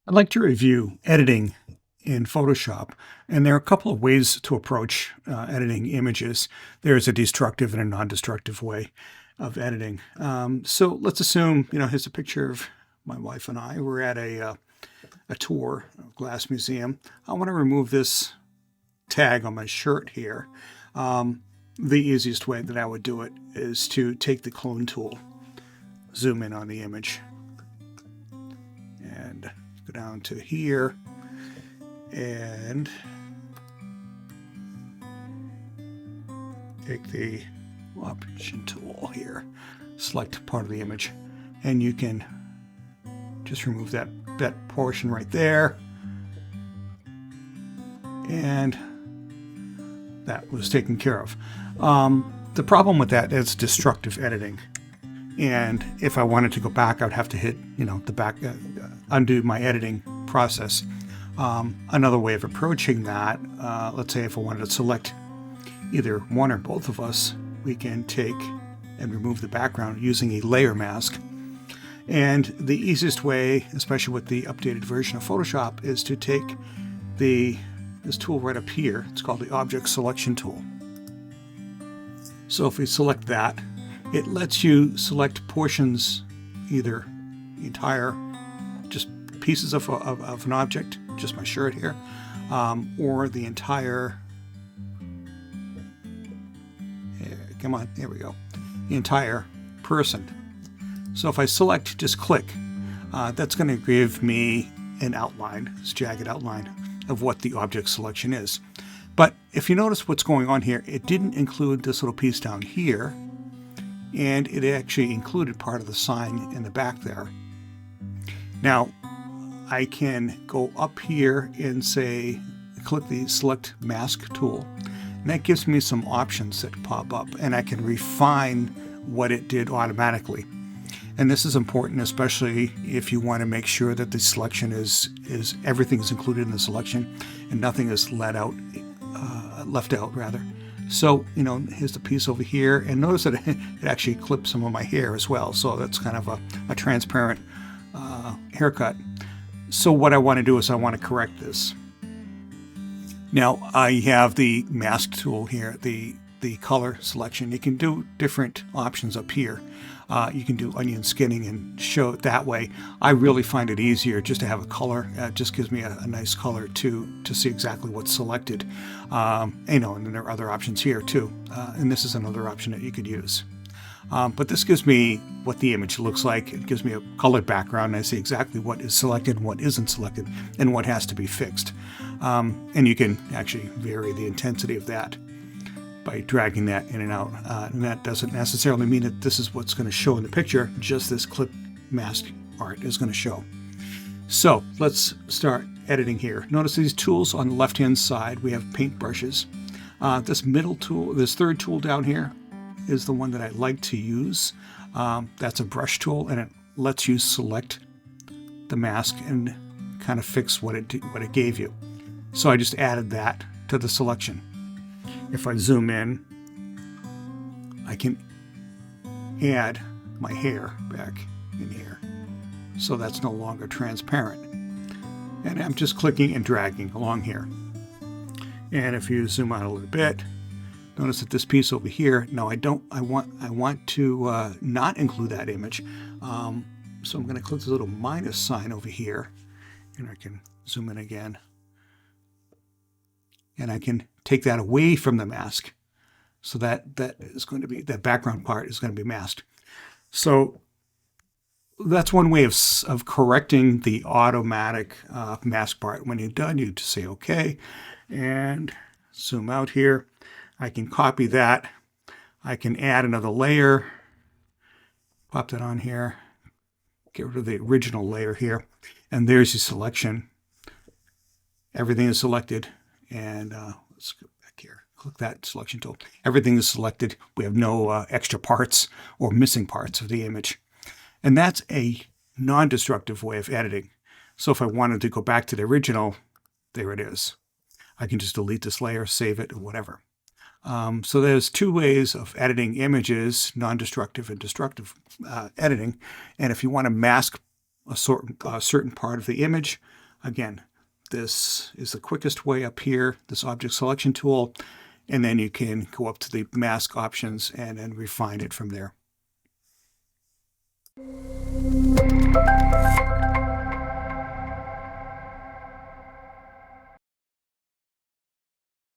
I'd like to review editing in Photoshop, and there are a couple of ways to approach editing images. There's a destructive and a non-destructive way of editing. So let's assume, here's a picture of my wife and I. We're at a tour of Glass Museum. I want to remove this tag on my shirt here. The easiest way that I would do it is to take the clone tool, zoom in on the image, and go down to here and take the option tool here, select part of the image, and you can just remove that portion right there, and that was taken care of. The problem with that is destructive editing. And if I wanted to go back, I would have to hit, the back, undo my editing process. Another way of approaching that, let's say if I wanted to select either one or both of us, we can take and remove the background using a layer mask. And the easiest way, especially with the updated version of Photoshop, is to take this tool right up here. It's called the Object Selection tool. So if we select that, it lets you select portions, either the entire, just pieces of an object, just my shirt here, or the entire, come on, there we go, the entire person. So if I select, just click, that's going to give me an outline, this jagged outline of what the object selection is. But if you notice what's going on here, it didn't include this little piece down here, and it actually included part of the sign in the back there. Now, I can go up here and say, click the Select Mask tool, and that gives me some options that pop up, and I can refine what it did automatically. And this is important, especially if you want to make sure that the selection is everything is included in the selection and nothing is left out. So, here's the piece over here, and notice that it actually clipped some of my hair as well. So that's kind of a transparent haircut. So what I want to do is I want to correct this. Now I have the mask tool here, the color selection. You can do different options up here. You can do onion skinning and show it that way. I really find it easier just to have a color. It just gives me a nice color to see exactly what's selected. And then there are other options here too. And this is another option that you could use. But this gives me what the image looks like. It gives me a colored background, and I see exactly what is selected and what isn't selected and what has to be fixed. And you can actually vary the intensity of that by dragging that in and out. And that doesn't necessarily mean that this is what's going to show in the picture, just this clip mask art is going to show. So let's start editing here. Notice these tools on the left-hand side, we have paint brushes. This middle tool, this third tool down here is the one that I like to use. That's a brush tool, and it lets you select the mask and kind of fix what it gave you. So I just added that to the selection. If I zoom in, I can add my hair back in here. So that's no longer transparent. And I'm just clicking and dragging along here. And if you zoom out a little bit, notice that this piece over here, no, I want to not include that image. So I'm going to click this little minus sign over here, and I can zoom in again. And I can take that away from the mask, so that is going to be, that background part is going to be masked. So that's one way of correcting the automatic mask part. When you're done, you just say OK, and zoom out here. I can copy that. I can add another layer, pop that on here, get rid of the original layer here, and there's the selection. Everything is selected. And let's go back here, click that selection tool. Everything is selected. We have no extra parts or missing parts of the image. And that's a non-destructive way of editing. So if I wanted to go back to the original, there it is. I can just delete this layer, save it, or whatever. So there's two ways of editing images, non-destructive and destructive editing. And if you want to mask a certain part of the image. Again, this is the quickest way up here, this object selection tool, and then you can go up to the mask options and refine it from there.